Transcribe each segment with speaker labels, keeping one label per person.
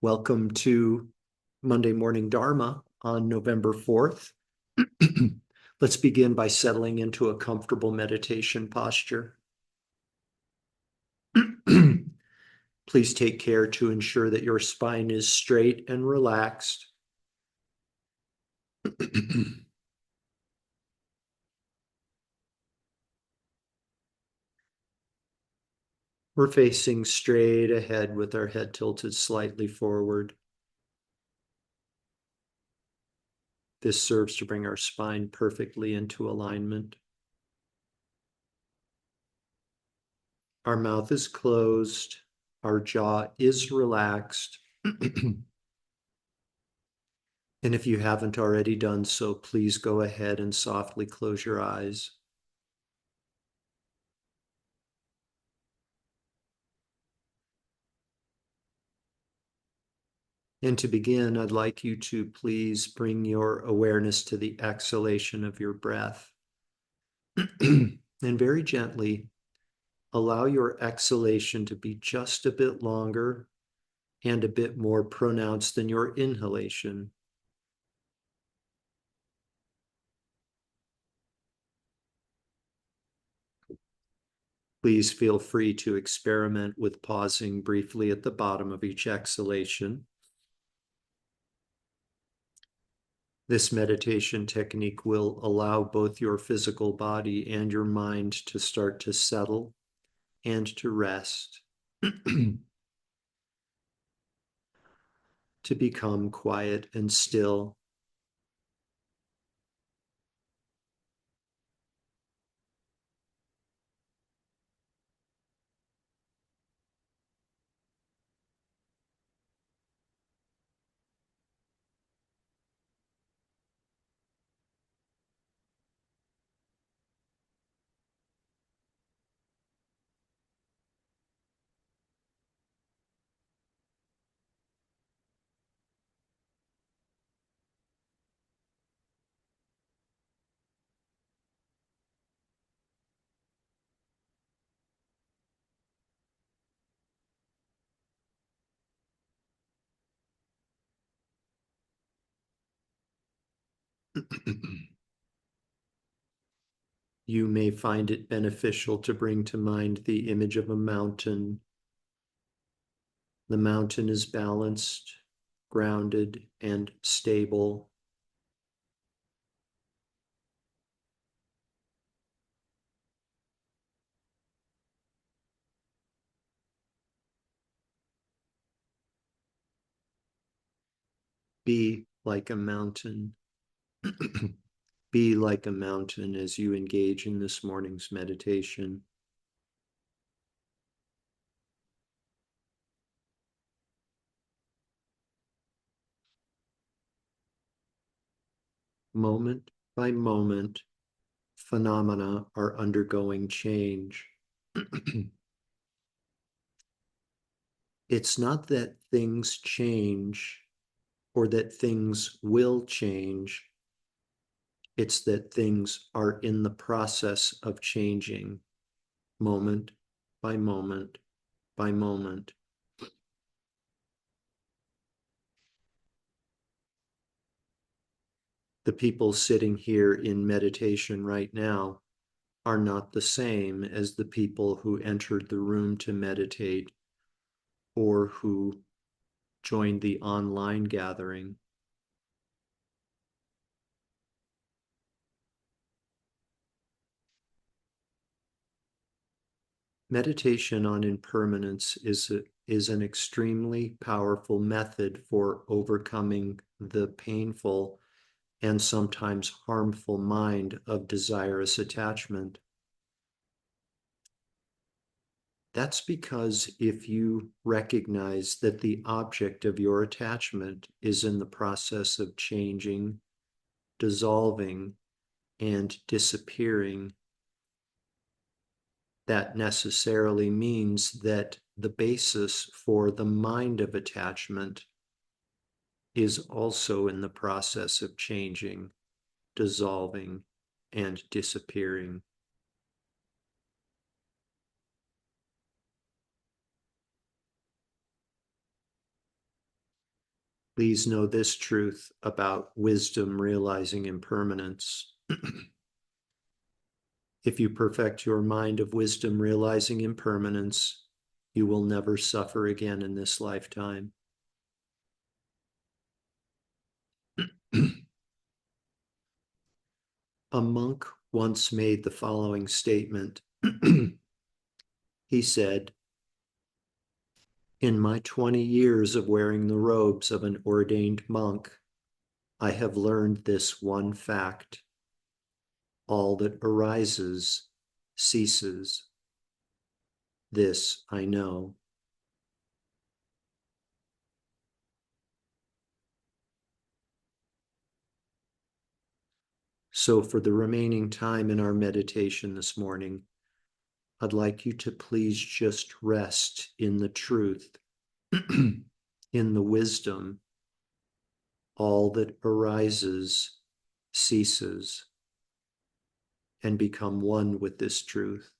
Speaker 1: Welcome to Monday Morning Dharma on November 4th. Let's begin by settling into a comfortable meditation posture. Please take care to ensure that your spine is straight and relaxed. We're facing straight ahead with our head tilted slightly forward. This serves to bring our spine perfectly into alignment. Our mouth is closed. Our jaw is relaxed. And if you haven't already done so, please go ahead and softly close your eyes. And to begin, I'd like you to please bring your awareness to the exhalation of your breath. And very gently allow your exhalation to be just a bit longer and a bit more pronounced than your inhalation. Please feel free to experiment with pausing briefly at the bottom of each exhalation. This meditation technique will allow both your physical body and your mind to start to settle and to rest, to become quiet and still. You may find it beneficial to bring to mind the image of a mountain. The mountain is balanced, grounded, and stable. Be like a mountain. Be like a mountain as you engage in this morning's meditation. Moment by moment, phenomena are undergoing change. It's not that things change or that things will change. It's that things are in the process of changing, moment by moment by moment. The people sitting here in meditation right now are not the same as the people who entered the room to meditate or who joined the online gathering. Meditation on impermanence is an extremely powerful method for overcoming the painful and sometimes harmful mind of desirous attachment. That's because if you recognize that the object of your attachment is in the process of changing, dissolving, and disappearing, that necessarily means that the basis for the mind of attachment is also in the process of changing, dissolving, and disappearing. Please know this truth about wisdom realizing impermanence. If you perfect your mind of wisdom realizing impermanence, you will never suffer again in this lifetime. A monk once made the following statement. He said, "In my 20 years of wearing the robes of an ordained monk, I have learned this one fact. All that arises ceases. This I know." So for the remaining time in our meditation this morning, I'd like you to please just rest in the truth, in the wisdom. All that arises ceases, and become one with this truth.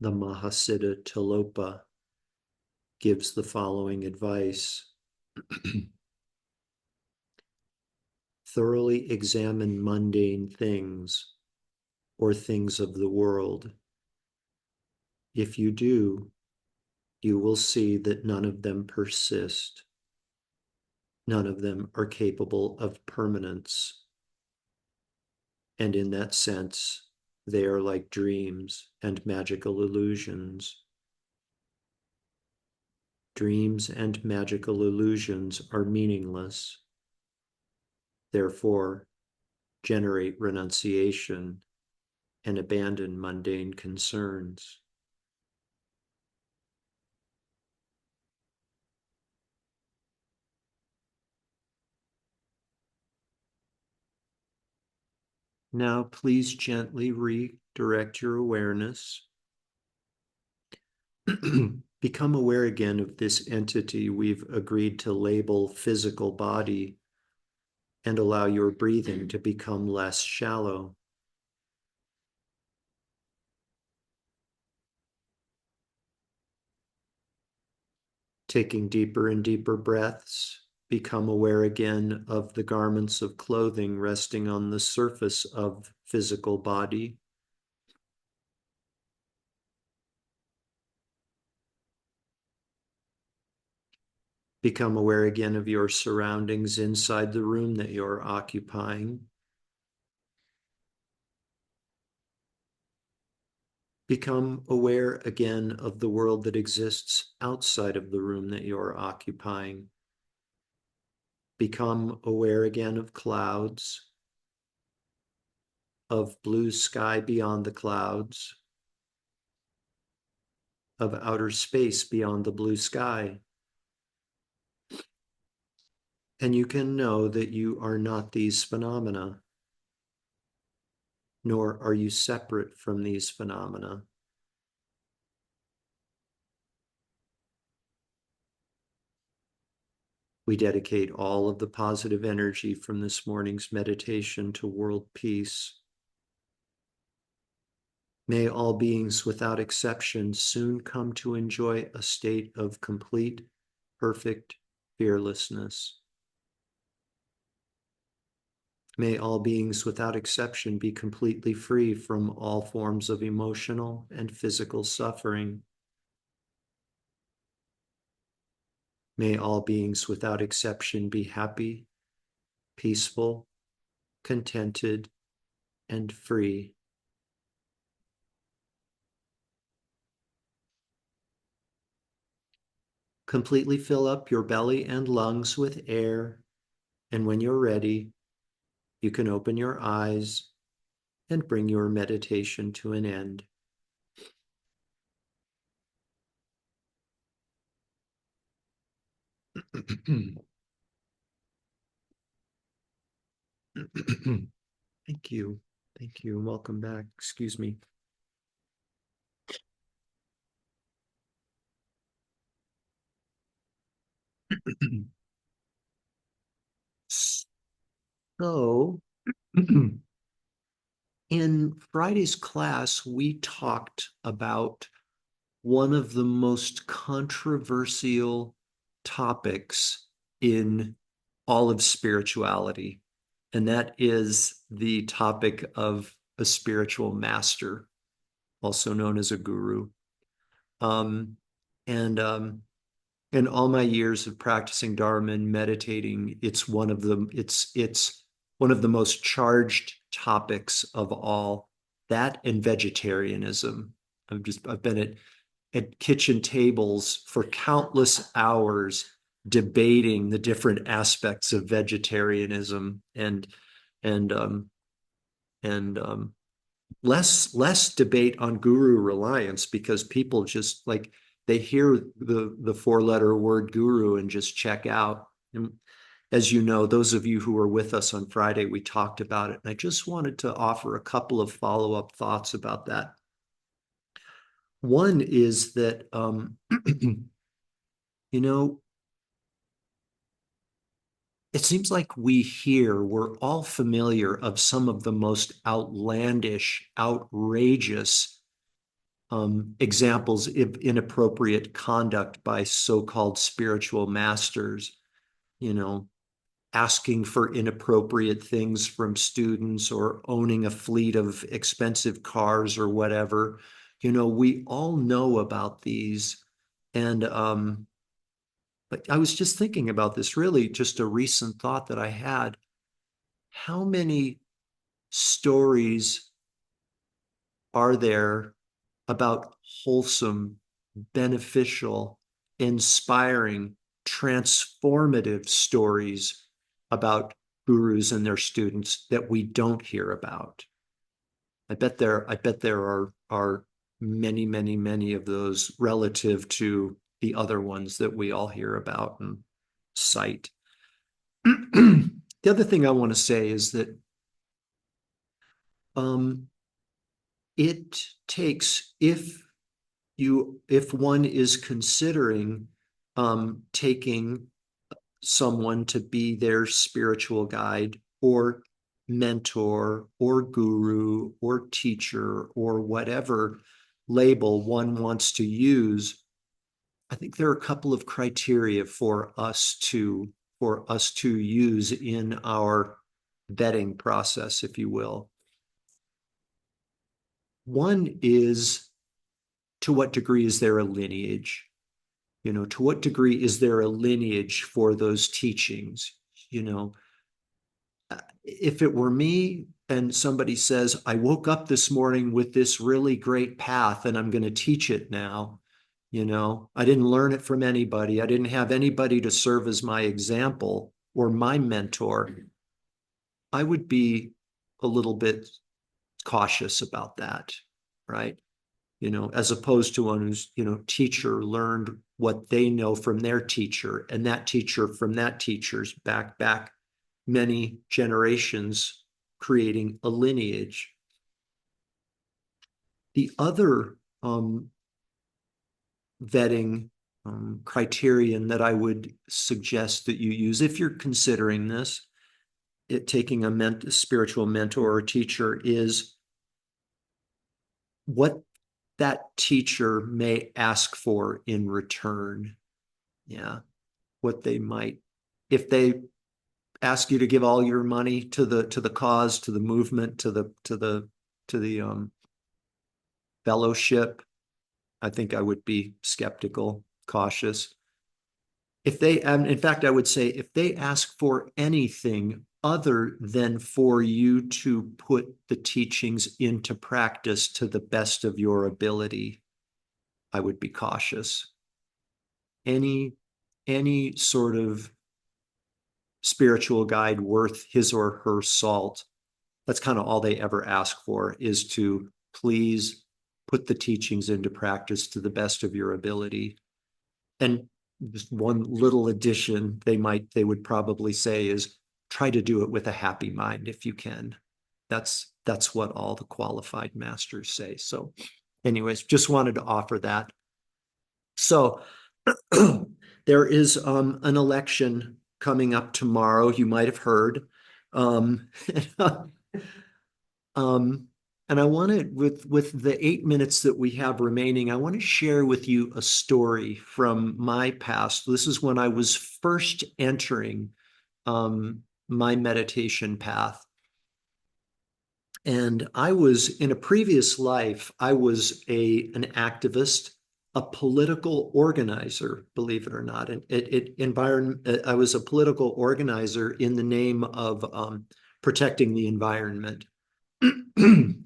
Speaker 1: The Mahasiddha Tilopa gives the following advice. Thoroughly examine mundane things or things of the world. If you do, you will see that none of them persist. None of them are capable of permanence. And in that sense, they are like dreams and magical illusions. Dreams and magical illusions are meaningless. Therefore, generate renunciation and abandon mundane concerns. Now, please gently redirect your awareness. Become aware again of this entity we've agreed to label physical body, and allow your breathing to become less shallow. Taking deeper and deeper breaths, become aware again of the garments of clothing resting on the surface of physical body. Become aware again of your surroundings inside the room that you're occupying. Become aware again of the world that exists outside of the room that you're occupying. Become aware again of clouds, of blue sky beyond the clouds, of outer space beyond the blue sky. And you can know that you are not these phenomena, nor are you separate from these phenomena. We dedicate all of the positive energy from this morning's meditation to world peace. May all beings without exception soon come to enjoy a state of complete, perfect fearlessness. May all beings without exception be completely free from all forms of emotional and physical suffering. May all beings without exception be happy, peaceful, contented, and free. Completely fill up your belly and lungs with air, and when you're ready, you can open your eyes and bring your meditation to an end. Thank you. Thank you. Welcome back. Excuse me. So, in Friday's class, we talked about one of the most controversial topics in all of spirituality, and that is the topic of a spiritual master, also known as a guru. Um, and in all my years of practicing Dharma and meditating, it's one of the most charged topics of all. That and vegetarianism. I've been at kitchen tables for countless hours debating the different aspects of vegetarianism and and less debate on guru reliance, because people just like they hear the four-letter word guru and just check out. And as you know, those of you who were with us on Friday, we talked about it, and I just wanted to offer a couple of follow-up thoughts about that. One is that you know, it seems like we're all familiar of some of the most outlandish, outrageous examples of inappropriate conduct by so-called spiritual masters, you know, asking for inappropriate things from students or owning a fleet of expensive cars or whatever. We all know about these. And but I was just thinking about this, really just a recent thought that I had. How many stories are there about wholesome, beneficial, inspiring, transformative stories about gurus and their students that we don't hear about? I bet there are many, many, many of those relative to the other ones that we all hear about and cite. The other thing I want to say is that um, it takes, if one is considering taking someone to be their spiritual guide or mentor or guru or teacher or whatever label one wants to use, I think there are a couple of criteria for us to use in our vetting process, if you will. One is, to what degree is there a lineage? To what degree is there a lineage for those teachings? If it were me and somebody says, I woke up this morning with this really great path and I'm going to teach it now, I didn't learn it from anybody. I didn't have anybody to serve as my example or my mentor. I would be a little bit cautious about that, right? As opposed to one whose, teacher learned what they know from their teacher, and that teacher from that teacher's back many generations, creating a lineage. The other vetting criterion that I would suggest that you use if you're considering this, taking a spiritual mentor or teacher, is what that teacher may ask for in return. Yeah. What they might, if they ask you to give all your money to the cause, to the movement, to the fellowship, I think I would be skeptical, cautious. In fact, I would say if they ask for anything other than for you to put the teachings into practice to the best of your ability, I would be cautious. Any sort of spiritual guide worth his or her salt, that's kind of all they ever ask for, is to please put the teachings into practice to the best of your ability. And just one little addition they would probably say is, try to do it with a happy mind if you can. That's what all the qualified masters say. So anyways, just wanted to offer that. So there is an election coming up tomorrow. You might have heard. Um, and I want to, with the 8 minutes that we have remaining, I want to share with you a story from my past. This is when I was first entering my meditation path. And I was, in a previous life, I was an activist, a political organizer, believe it or not. And I was a political organizer in the name of protecting the environment.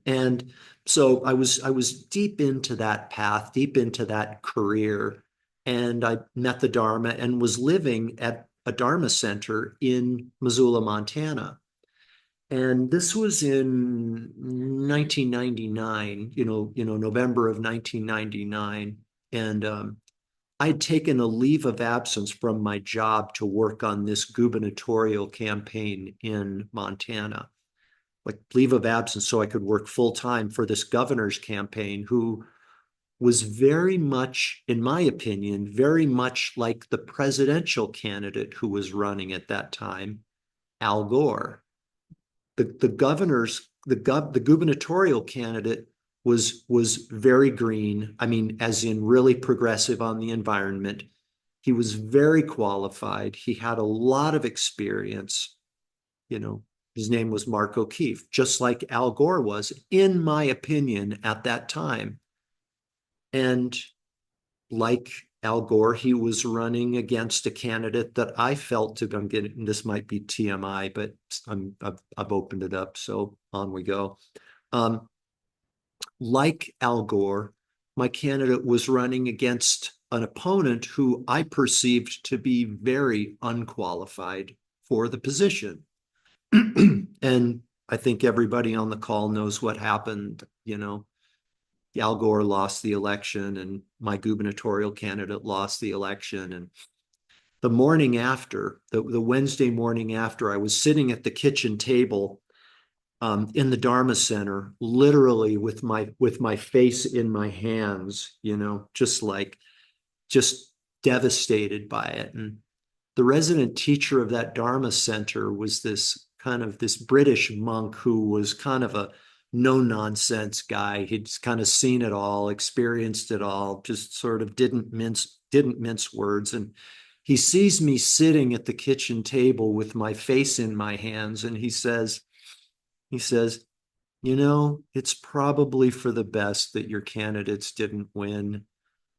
Speaker 1: And so I was deep into that path, deep into that career, and I met the Dharma and was living at a Dharma center in Missoula, Montana. And this was in 1999, November of 1999. And I'd taken a leave of absence from my job to work on this gubernatorial campaign in Montana, like leave of absence so I could work full time for this governor's campaign, who was very much, in my opinion, very much like the presidential candidate who was running at that time, Al Gore. The gubernatorial candidate was very green. I mean, as in really progressive on the environment. He was very qualified. He had a lot of experience. You know, his name was Mark O'Keefe, just like Al Gore was, in my opinion, at that time. And like Al Gore, he was running against a candidate that I felt to. I'm getting, this might be TMI, but I've opened it up, so on we go. Um, like Al Gore, my candidate was running against an opponent who I perceived to be very unqualified for the position. And I think everybody on the call knows what happened. You know, Al Gore lost the election and my gubernatorial candidate lost the election. And the morning after, the Wednesday morning after, I was sitting at the kitchen table in the Dharma Center, literally with my face in my hands, you know, just devastated by it. And the resident teacher of that Dharma Center was this British monk who was kind of a no nonsense guy. He'd kind of seen it all, experienced it all, just sort of didn't mince words. And he sees me sitting at the kitchen table with my face in my hands, and he says, you know, it's probably for the best that your candidates didn't win.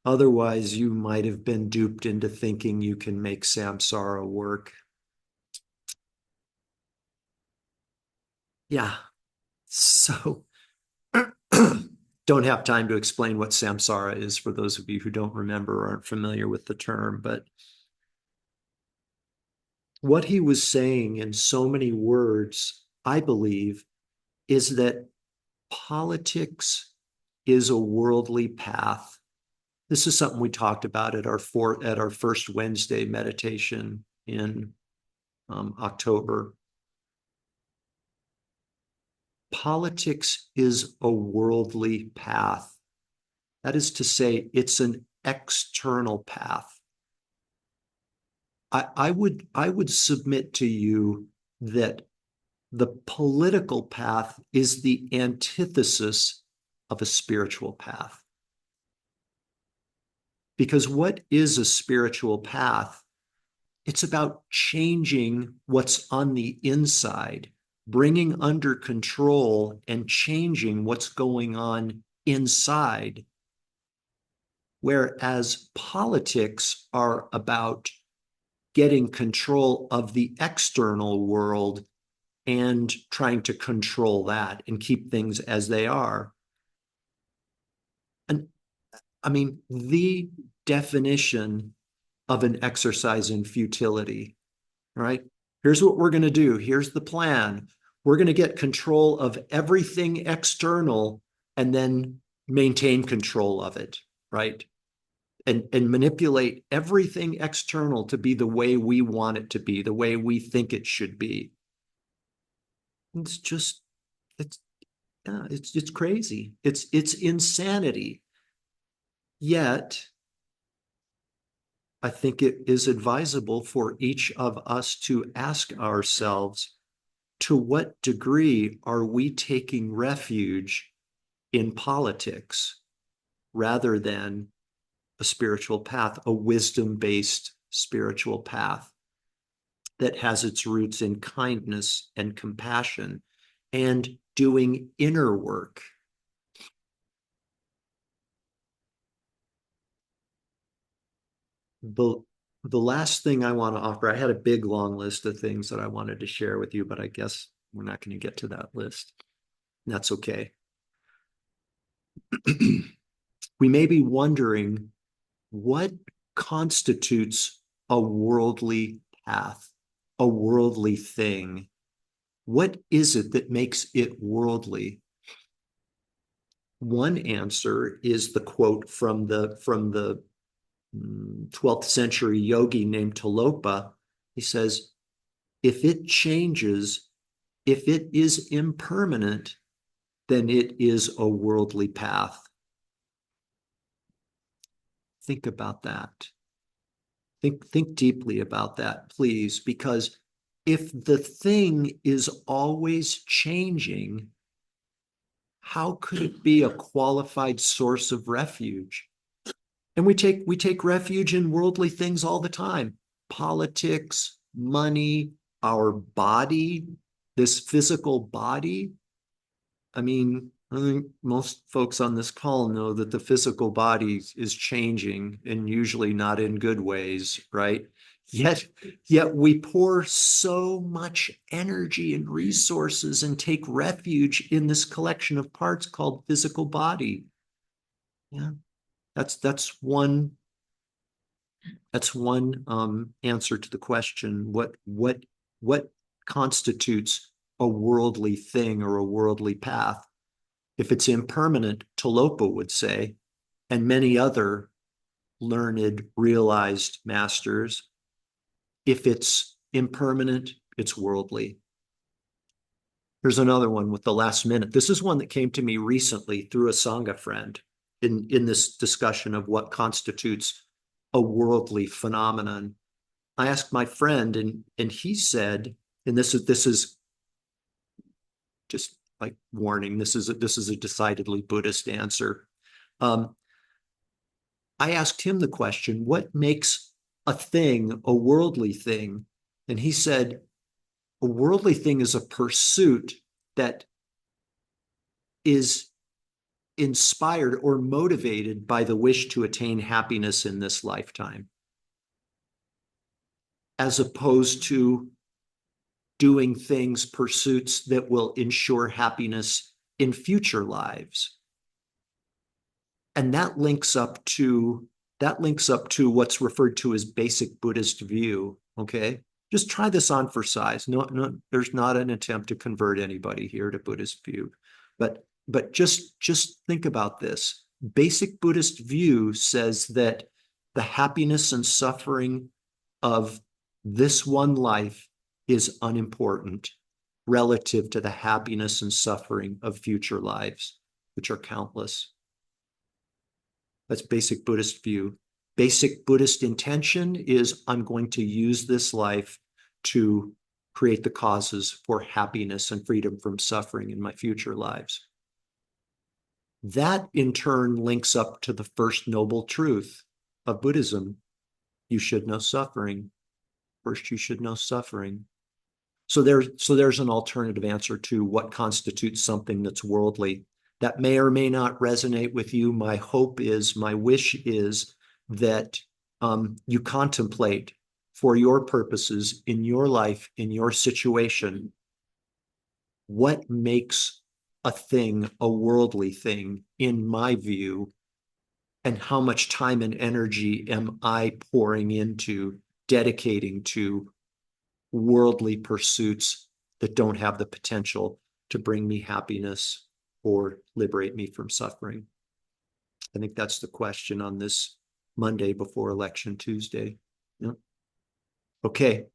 Speaker 1: Otherwise, you might have been duped into thinking you can make samsara work. Yeah. So don't have time to explain what samsara is for those of you who don't remember or aren't familiar with the term, but what he was saying in so many words, I believe, is that politics is a worldly path. This is something we talked about at our first Wednesday meditation in October. Politics is a worldly path. That is to say, it's an external path. I would submit to you that the political path is the antithesis of a spiritual path. Because what is a spiritual path? It's about changing what's on the inside, bringing under control and changing what's going on inside. Whereas politics are about getting control of the external world and trying to control that and keep things as they are. And I mean, the definition of an exercise in futility, right? Here's what we're going to do. Here's the plan. We're going to get control of everything external and then maintain control of it, right? And manipulate everything external to be the way we want it to be, the way we think it should be. It's just, it's, yeah, it's crazy. It's insanity. Yet, I think it is advisable for each of us to ask ourselves, to what degree are we taking refuge in politics rather than a spiritual path, a wisdom-based spiritual path that has its roots in kindness and compassion and doing inner work? The, the last thing I want to offer, I had a big long list of things that I wanted to share with you, but I guess we're not going to get to that list. That's okay. We may be wondering what constitutes a worldly path, a worldly thing. What is it that makes it worldly? One answer is the quote from the 12th century yogi named Tilopa. He says, if it changes, if it is impermanent, then it is a worldly path. think about that. Think deeply about that, please, because if the thing is always changing, how could it be a qualified source of refuge? And we take refuge in worldly things all the time. Politics, money, our body, this physical body. I mean, I think most folks on this call know that the physical body is changing and usually not in good ways, right? Yet, yet we pour so much energy and resources and take refuge in this collection of parts called physical body. Yeah, that's one answer to the question, what constitutes a worldly thing or a worldly path? If it's impermanent, Talopa would say, and many other learned, realized masters, if it's impermanent, it's worldly. Here's another one with the last minute. This is one that came to me recently through a Sangha friend in this discussion of what constitutes a worldly phenomenon. I asked my friend, and he said, and this is just like warning, this is a decidedly Buddhist answer. I asked him the question, what makes a thing a worldly thing? And he said, a worldly thing is a pursuit that is inspired or motivated by the wish to attain happiness in this lifetime, as opposed to doing things, pursuits that will ensure happiness in future lives. And that links up to what's referred to as basic Buddhist view. Okay. Just try this on for size. No, there's not an attempt to convert anybody here to Buddhist view, but just think about this. Basic Buddhist view says that the happiness and suffering of this one life is unimportant relative to the happiness and suffering of future lives, which are countless. That's basic Buddhist view. Basic Buddhist intention is I'm going to use this life to create the causes for happiness and freedom from suffering in my future lives. That in turn links up to the first noble truth of Buddhism. You should know suffering. First, you should know suffering. So there's an alternative answer to what constitutes something that's worldly. That may or may not resonate with you. My wish is that you contemplate for your purposes in your life, in your situation, what makes a thing a worldly thing in my view, and how much time and energy am I pouring into dedicating to worldly pursuits that don't have the potential to bring me happiness or liberate me from suffering. I think that's the question on this Monday before Election Tuesday. Yeah. Okay.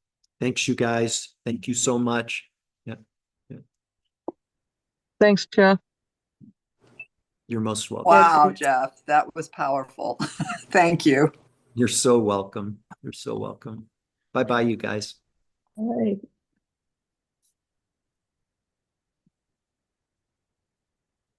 Speaker 1: Thanks, you guys. Thank you so much. Yeah. Yeah.
Speaker 2: Thanks, Jeff.
Speaker 1: You're most welcome.
Speaker 3: Wow, Jeff, that was powerful. Thank you.
Speaker 1: You're so welcome. You're so welcome. Bye-bye, you guys.
Speaker 2: All right.